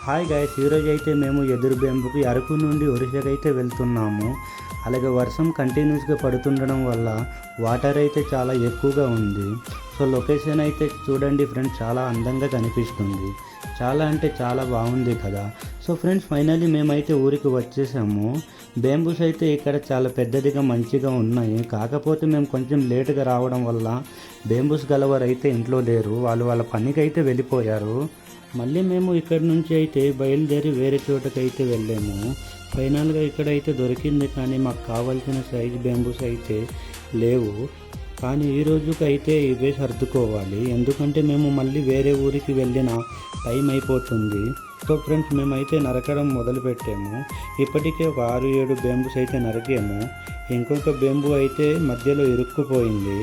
Hi guys, ఈరోజు అయితే మేము ఎదురు బెంబుకి అరకు నుండి ఒరిస్సాకి అయితే వెళ్తున్నాము. అలాగే వర్షం కంటిన్యూస్గా పడుతుండడం వల్ల వాటర్ అయితే చాలా ఎక్కువగా ఉంది. సో లొకేషన్ అయితే చూడండి ఫ్రెండ్స్, చాలా అందంగా కనిపిస్తుంది. చాలా అంటే చాలా బాగుంది కదా. సో ఫ్రెండ్స్, ఫైనల్లీ మేమైతే ఊరికి వచ్చేసాము. బేంబూస్ అయితే ఇక్కడ చాలా పెద్దదిగా మంచిగా ఉన్నాయి. కాకపోతే మేము కొంచెం లేటుగా రావడం వల్ల బేంబూస్ గలవారు అయితే ఇంట్లో లేరు, వాళ్ళ పనికి అయితే వెళ్ళిపోయారు. మళ్ళీ మేము ఇక్కడ నుంచి అయితే బయలుదేరి వేరే చోటకైతే వెళ్ళాము. ఫైనల్గా ఇక్కడైతే దొరికింది, కానీ మాకు కావాల్సిన సైజ్ బేంబూస్ అయితే లేవు. కానీ ఈ రోజుకి అయితే ఇవే సర్దుకోవాలి, ఎందుకంటే మేము మళ్ళీ వేరే ఊరికి వెళ్ళిన టైం అయిపోతుంది. సో ఫ్రెండ్స్, మేమైతే నరకడం మొదలుపెట్టాము. ఇప్పటికే ఒక 6-7 బేంబూస్ అయితే నరికాము. ఇంకొక బేంబు అయితే మధ్యలో ఇరుక్కుపోయింది.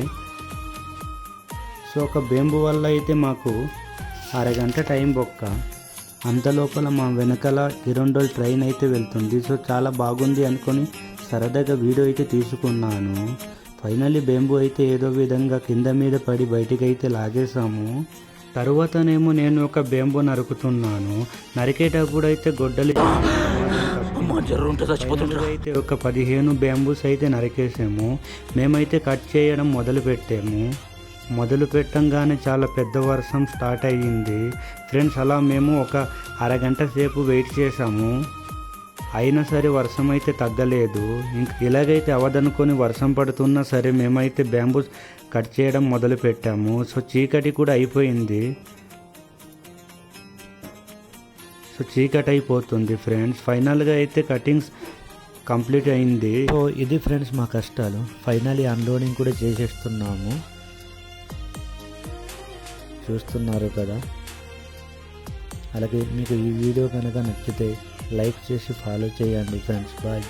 సో ఒక బేంబు వల్ల అయితే మాకు అరగంట టైం బొక్క. అంతలోపల మా వెనకాల కిరండోల్ ట్రైన్ అయితే వెళ్తుంది. సో చాలా బాగుంది అనుకొని సరదాగా వీడియో అయితే తీసుకున్నాను. ఫైనల్లీ బేంబు అయితే ఏదో విధంగా కింద మీద పడి బయటికి అయితే లాగేసాము. తరువాతనేమో నేను ఒక బేంబు నరుకుతున్నాను. నరికేటప్పుడు అయితే గొడ్డలి అయితే ఒక 15 బేంబూస్ అయితే నరికేసాము. మేమైతే కట్ చేయడం మొదలు పెట్టంగానే చాలా పెద్ద వర్షం స్టార్ట్ అయ్యింది ఫ్రెండ్స్. అలా మేము ఒక అరగంట సేపు వెయిట్ చేసాము, అయినా సరే వర్షం అయితే తగ్గలేదు. ఇంక ఇలాగైతే అవదనుకొని వర్షం పడుతున్నా సరే మేమైతే బ్యాంబూస్ కట్ చేయడం మొదలు పెట్టాము. సో చీకటి కూడా అయిపోయింది. సో చీకటి అయిపోతుంది ఫ్రెండ్స్. ఫైనల్గా అయితే కటింగ్స్ కంప్లీట్ అయింది. సో ఇది ఫ్రెండ్స్ మా కష్టాలు. ఫైనల్లీ అన్లోడింగ్ కూడా చేసేస్తున్నాము, చూస్తున్నారు కదా. అలాగే మీకు ఈ వీడియో కనుక నచ్చితే లైక్ చేసి ఫాలో చేయండి ఫ్రెండ్స్. బాయ్.